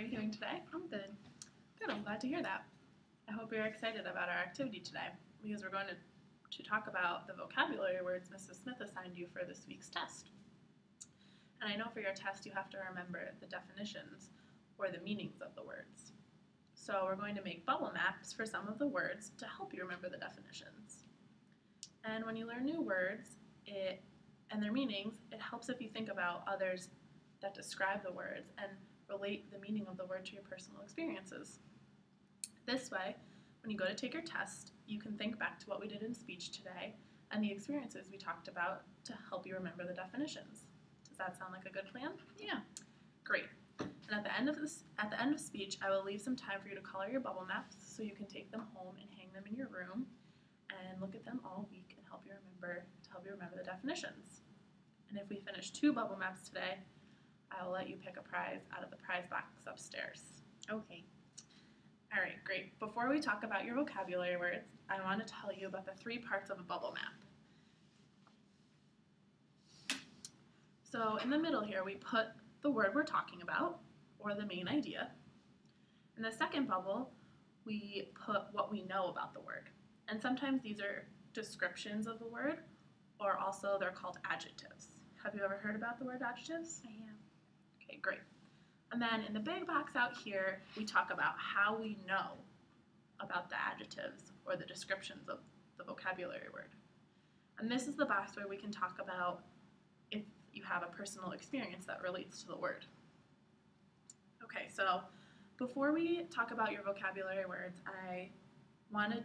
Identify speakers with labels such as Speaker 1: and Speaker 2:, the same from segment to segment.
Speaker 1: are you doing today?
Speaker 2: I'm good.
Speaker 1: Good, I'm glad to hear that. I hope you're excited about our activity today because we're going to talk about the vocabulary words Mrs. Smith assigned you for this week's test. And I know for your test you have to remember the definitions or the meanings of the words. So we're going to make bubble maps for some of the words to help you remember the definitions. And when you learn new words and their meanings, it helps if you think about others that describe the words and relate the meaning of the word to your personal experiences. This way, when you go to take your test, you can think back to what we did in speech today and the experiences we talked about to help you remember the definitions. Does that sound like a good plan?
Speaker 2: Yeah.
Speaker 1: Great. And at the end of speech, I will leave some time for you to color your bubble maps so you can take them home and hang them in your room and look at them all week and help you remember the definitions. And if we finish 2 bubble maps today, I will let you pick a prize out of the prize box upstairs.
Speaker 2: Okay.
Speaker 1: All right, great. Before we talk about your vocabulary words, I want to tell you about the 3 parts of a bubble map. So in the middle here, we put the word we're talking about, or the main idea. In the second bubble, we put what we know about the word. And sometimes these are descriptions of the word, or also they're called adjectives. Have you ever heard about the word adjectives?
Speaker 2: I have.
Speaker 1: Okay, great. And then in the big box out here, we talk about how we know about the adjectives or the descriptions of the vocabulary word. And this is the box where we can talk about if you have a personal experience that relates to the word. Okay, so before we talk about your vocabulary words, I want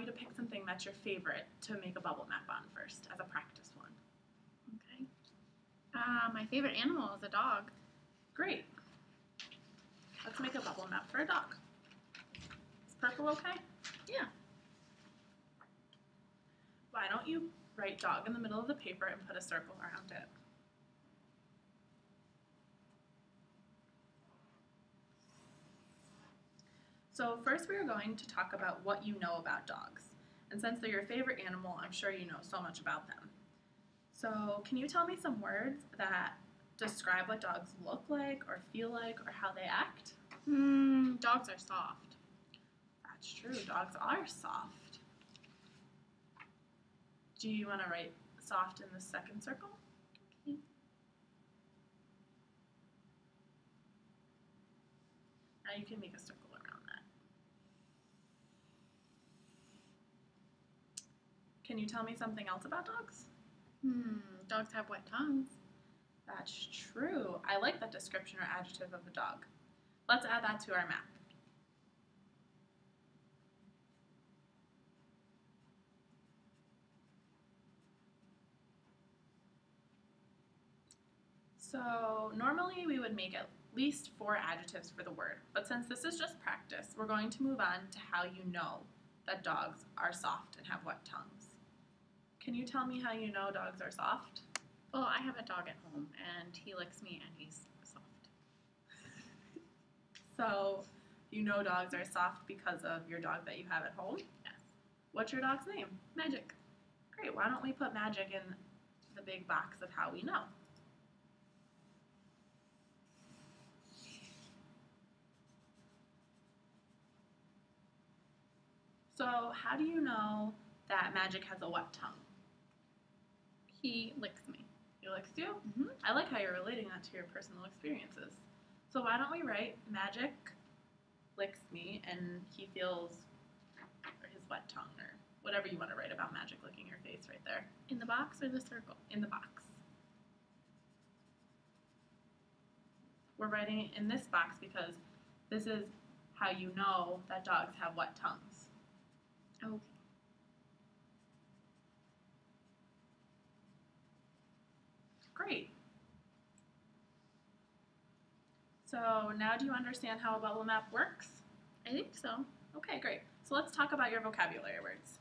Speaker 1: you to pick something that's your favorite to make a bubble map on first as a practice one.
Speaker 2: Okay. My favorite animal is a dog.
Speaker 1: Great. Let's make a bubble map for a dog. Is purple okay?
Speaker 2: Yeah.
Speaker 1: Why don't you write dog in the middle of the paper and put a circle around it? So first we are going to talk about what you know about dogs. And since they're your favorite animal, I'm sure you know so much about them. So can you tell me some words that describe what dogs look like or feel like or how they act?
Speaker 2: Dogs are soft.
Speaker 1: That's true, dogs are soft. Do you want to write soft in the second circle?
Speaker 2: Okay.
Speaker 1: Now you can make a circle around that. Can you tell me something else about dogs?
Speaker 2: Dogs have wet tongues.
Speaker 1: That's true. I like that description or adjective of the dog. Let's add that to our map. So normally we would make at least 4 adjectives for the word, but since this is just practice, we're going to move on to how you know that dogs are soft and have wet tongues. Can you tell me how you know dogs are soft?
Speaker 2: Well, I have a dog at home, and he licks me, and he's soft.
Speaker 1: So you know dogs are soft because of your dog that you have at home?
Speaker 2: Yes.
Speaker 1: What's your dog's name?
Speaker 2: Magic.
Speaker 1: Great, why don't we put Magic in the big box of how we know? So how do you know that Magic has a wet tongue?
Speaker 2: He licks me.
Speaker 1: He licks you?
Speaker 2: Mm-hmm.
Speaker 1: I like how you're relating that to your personal experiences. So why don't we write Magic licks me and he feels, or his wet tongue, or whatever you want to write about Magic licking your face right there.
Speaker 2: In the box or the circle?
Speaker 1: In the box. We're writing it in this box because this is how you know that dogs have wet tongues.
Speaker 2: Okay.
Speaker 1: Great. So now do you understand how a bubble map works?
Speaker 2: I think so.
Speaker 1: Okay, great. So let's talk about your vocabulary words.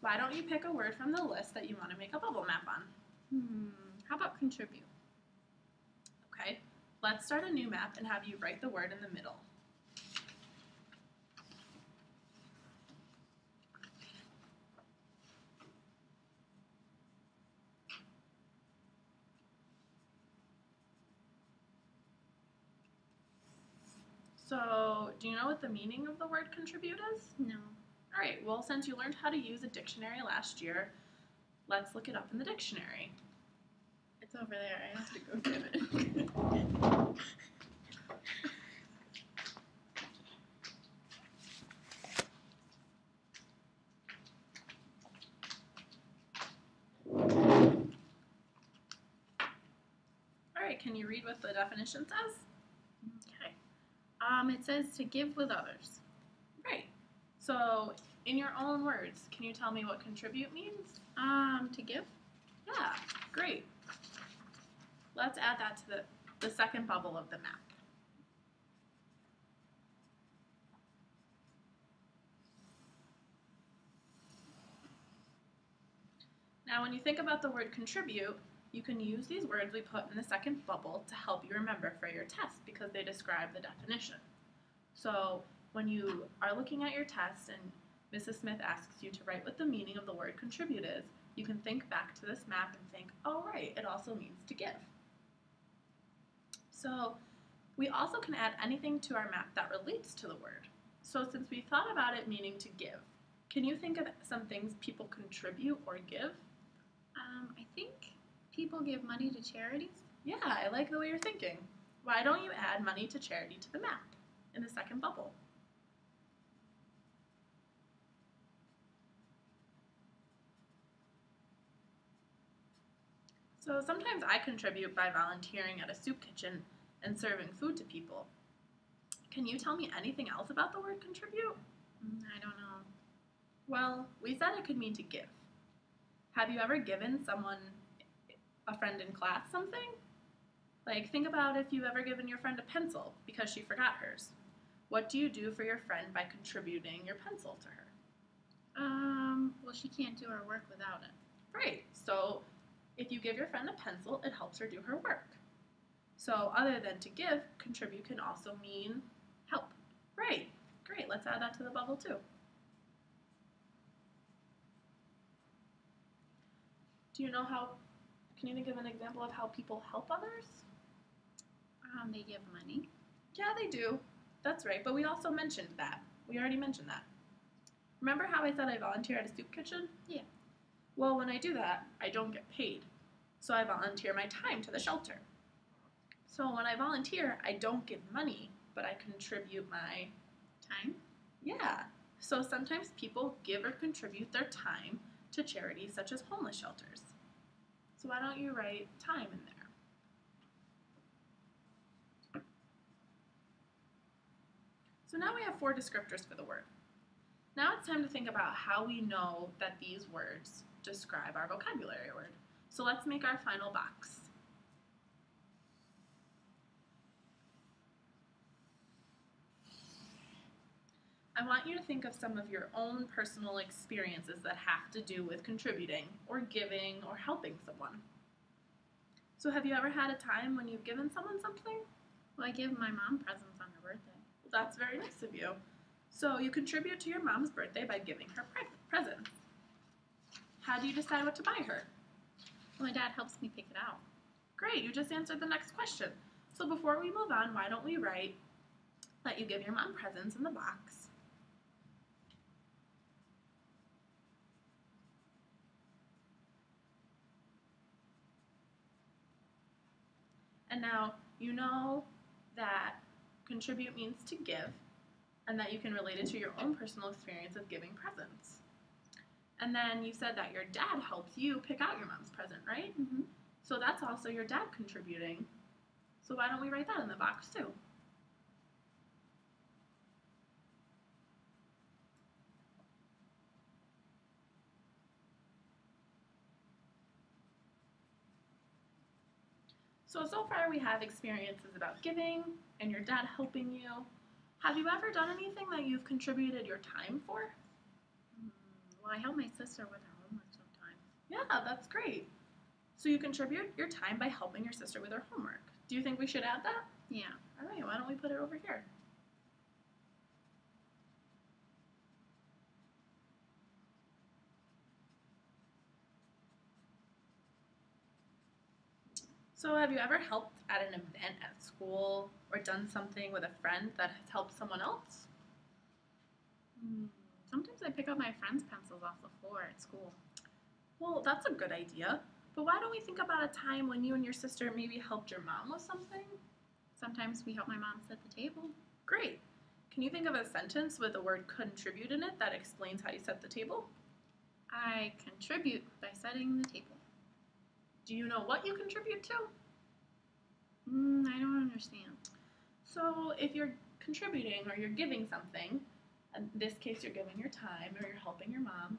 Speaker 1: Why don't you pick a word from the list that you want to make a bubble map on?
Speaker 2: How about contribute?
Speaker 1: Okay, let's start a new map and have you write the word in the middle. So, do you know what the meaning of the word contribute is?
Speaker 2: No.
Speaker 1: All right, well, since you learned how to use a dictionary last year, let's look it up in the dictionary.
Speaker 2: It's over there. I have to go get it.
Speaker 1: All right, can you read what the definition says?
Speaker 2: Okay. It says to give with others.
Speaker 1: Right. So, in your own words, can you tell me what contribute means?
Speaker 2: To give.
Speaker 1: Yeah, great. Let's add that to the second bubble of the map. Now, when you think about the word contribute, you can use these words we put in the second bubble to help you remember for your test because they describe the definition. So, when you are looking at your test and Mrs. Smith asks you to write what the meaning of the word contribute is, you can think back to this map and think, oh right, it also means to give. So, we also can add anything to our map that relates to the word. So since we thought about it meaning to give, can you think of some things people contribute or give?
Speaker 2: I think people give money to charities.
Speaker 1: Yeah, I like the way you're thinking. Why don't you add money to charity to the map in the second bubble? So sometimes I contribute by volunteering at a soup kitchen and serving food to people. Can you tell me anything else about the word contribute?
Speaker 2: I don't know.
Speaker 1: Well, we said it could mean to give. Have you ever given someone, a friend in class, something? Like, think about if you've ever given your friend a pencil because she forgot hers. What do you do for your friend by contributing your pencil to her?
Speaker 2: Well, she can't do her work without it.
Speaker 1: Right, so if you give your friend a pencil, it helps her do her work. So other than to give, contribute can also mean help. Right, great, let's add that to the bubble too. Do you know how, can you think of an example of how people help others?
Speaker 2: They give money.
Speaker 1: Yeah, they do. That's right, but we also mentioned that. We already mentioned that. Remember how I said I volunteer at a soup kitchen?
Speaker 2: Yeah.
Speaker 1: Well, when I do that, I don't get paid. So I volunteer my time to the shelter. So when I volunteer, I don't get money, but I contribute my
Speaker 2: Time.
Speaker 1: Yeah. So sometimes people give or contribute their time to charities such as homeless shelters. So why don't you write time in there? So now we have 4 descriptors for the word. Now it's time to think about how we know that these words describe our vocabulary word. So let's make our final box. I want you to think of some of your own personal experiences that have to do with contributing or giving or helping someone. So have you ever had a time when you've given someone something?
Speaker 2: Well, I give my mom presents on her birthday.
Speaker 1: Well, that's very nice of you. So you contribute to your mom's birthday by giving her presents. How do you decide what to buy her?
Speaker 2: Well, my dad helps me pick it out.
Speaker 1: Great, you just answered the next question. So before we move on, why don't we write, let you give your mom presents in the box. And now you know that contribute means to give, and that you can relate it to your own personal experience of giving presents. And then you said that your dad helps you pick out your mom's present, right?
Speaker 2: Mm-hmm.
Speaker 1: So that's also your dad contributing. So why don't we write that in the box too? So far we have experiences about giving and your dad helping you. Have you ever done anything that you've contributed your time for?
Speaker 2: Well, I help my sister with her homework sometimes.
Speaker 1: Yeah, that's great. So you contribute your time by helping your sister with her homework. Do you think we should add that?
Speaker 2: Yeah.
Speaker 1: All right, why don't we put it over here? So have you ever helped at an event at school or done something with a friend that has helped someone else?
Speaker 2: Sometimes I pick up my friends' pencils off the floor at school.
Speaker 1: Well, that's a good idea. But why don't we think about a time when you and your sister maybe helped your mom with something?
Speaker 2: Sometimes we help my mom set the table.
Speaker 1: Great. Can you think of a sentence with the word contribute in it that explains how you set the table?
Speaker 2: I contribute by setting the table.
Speaker 1: Do you know what you contribute to?
Speaker 2: I don't understand.
Speaker 1: So if you're contributing or you're giving something, in this case you're giving your time or you're helping your mom,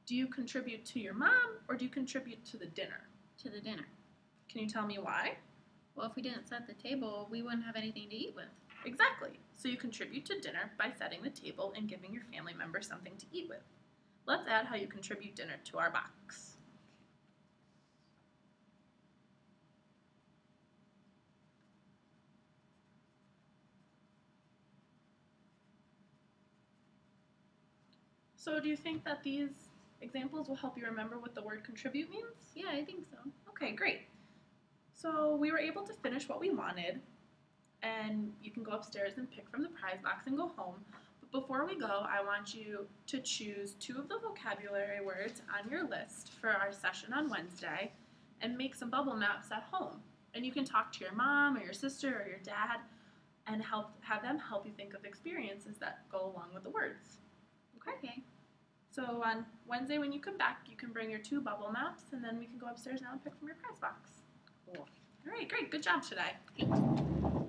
Speaker 1: do you contribute to your mom or do you contribute to the dinner?
Speaker 2: To the dinner.
Speaker 1: Can you tell me why?
Speaker 2: Well, if we didn't set the table, we wouldn't have anything to eat with.
Speaker 1: Exactly. So you contribute to dinner by setting the table and giving your family members something to eat with. Let's add how you contribute dinner to our box. So do you think that these examples will help you remember what the word contribute means?
Speaker 2: Yeah, I think so.
Speaker 1: Okay, great. So we were able to finish what we wanted, and you can go upstairs and pick from the prize box and go home. But before we go, I want you to choose 2 of the vocabulary words on your list for our session on Wednesday and make some bubble maps at home. And you can talk to your mom or your sister or your dad and have them help you think of experiences that go along with the words.
Speaker 2: Okay.
Speaker 1: So on Wednesday when you come back, you can bring your 2 bubble maps, and then we can go upstairs now and pick from your prize box.
Speaker 2: Cool.
Speaker 1: All right, great. Good job today.
Speaker 2: Thanks.